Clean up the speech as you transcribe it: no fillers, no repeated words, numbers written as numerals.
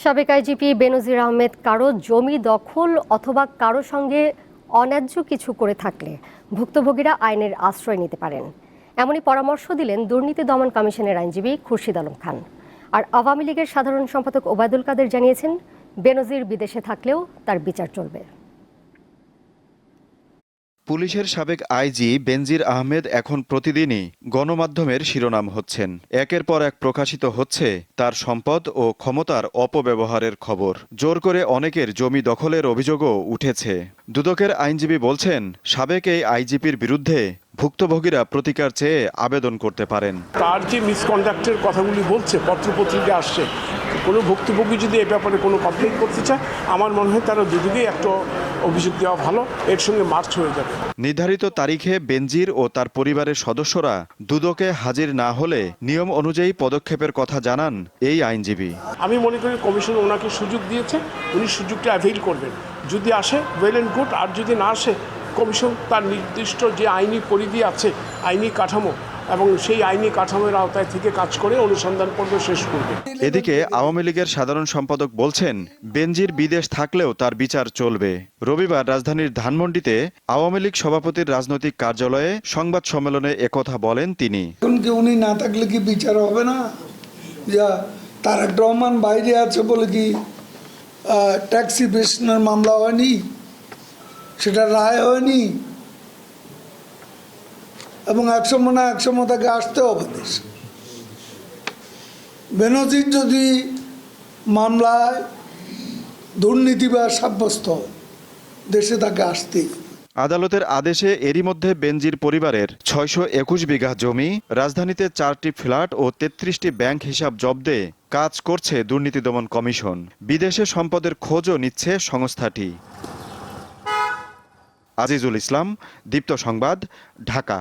সাবেক আইজিপি বেনজির আহমেদ কারো জমি দখল অথবা কারো সঙ্গে অন্যায্য কিছু করে থাকলে ভুক্তভোগীরা আইনের আশ্রয় নিতে পারেন, এমনই পরামর্শ দিলেন দুর্নীতি দমন কমিশনের আইনজীবী খুরশিদ আলম খান। আর আওয়ামী লীগের সাধারণ সম্পাদক ওবায়দুল কাদের জানিয়েছেন, বেনজির বিদেশে থাকলেও তার বিচার চলবে। পুলিশের সাবেক আইজি বেনজির আহমেদ এখন প্রতিদিনই গণমাধ্যমের শিরোনাম হচ্ছেন। একের পর এক প্রকাশিত হচ্ছে তার সম্পদ ও ক্ষমতার অপব্যবহারের খবর। জোর করে অনেকের জমি দখলের অভিযোগও উঠেছে। দুদকের আইনজীবী বলছেন, সাবেক এই আইজিপির বিরুদ্ধে ভুক্তভোগীরা প্রতিকার চেয়ে আবেদন করতে পারেন। তার যে মিসকন্ডাক্টের কথাগুলি বলছে, পত্রপত্রিকা আসছে, কোনো ভুক্তভোগী যদি এ ব্যাপারে কোনো কমপ্লেন করতে চায়, আমার মনে হয় তারা দুদিকেই একটা অভিযোগ দেওয়া ভালো, এর সঙ্গে মার্চ হয়ে যাবে। নির্ধারিত তারিখে বেনজির ও তার পরিবারের সদস্যরা দুদকে হাজির না হলে নিয়ম অনুযায়ী পদক্ষেপের কথা জানান এই আইনজীবী। আমি মনে করি কমিশন ওনাকে সুযোগ দিয়েছে, উনি সুযোগটা অ্যাভেইল করবেন। যদি আসে ওয়েল অ্যান্ড গুড, আর যদি না আসে কমিশন তার নির্দিষ্ট যে আইনি পরিধি আছে, আইনি কাঠামো, এবং সেই আইনি কাঠামোর আওতায় থেকে কাজ করে অনুসন্ধান পর্ব শেষ করবে। এদিকে আওয়ামী লীগের সাধারণ সম্পাদক বলছেন, বেনজির বিদেশ থাকলেও তার বিচার চলবে। রবিবার রাজধানীর ধানমন্ডিতে আওয়ামী লীগ সভাপতির রাজনৈতিক কার্যালয়ে সংবাদ সম্মেলনে একথা বলেন তিনি। উনি না থাকলে কি বিচার হবে না? যা তারেক রহমান বাইরে আছে বলে কি ট্যাক্সি বেশনের মামলা হয়নি, সেটা রায় হয়নি, এবং একসময় তাকে আসতে হবে দেশে। বেনজির যদি মামলায় দুর্নীতিবাজ সাব্যস্ত হয়, দেশে তাকে আসতেই। আদালতের আদেশে এরই মধ্যে বেনজির পরিবারের ৬২১ বিঘা জমি, রাজধানীতে 4টি ফ্ল্যাট ও 33টি ব্যাংক হিসাব জব্দে কাজ করছে দুর্নীতি দমন কমিশন। বিদেশে সম্পদের খোঁজও নিচ্ছে সংস্থাটি। আজিজুল ইসলাম, দীপ্ত সংবাদ, ঢাকা।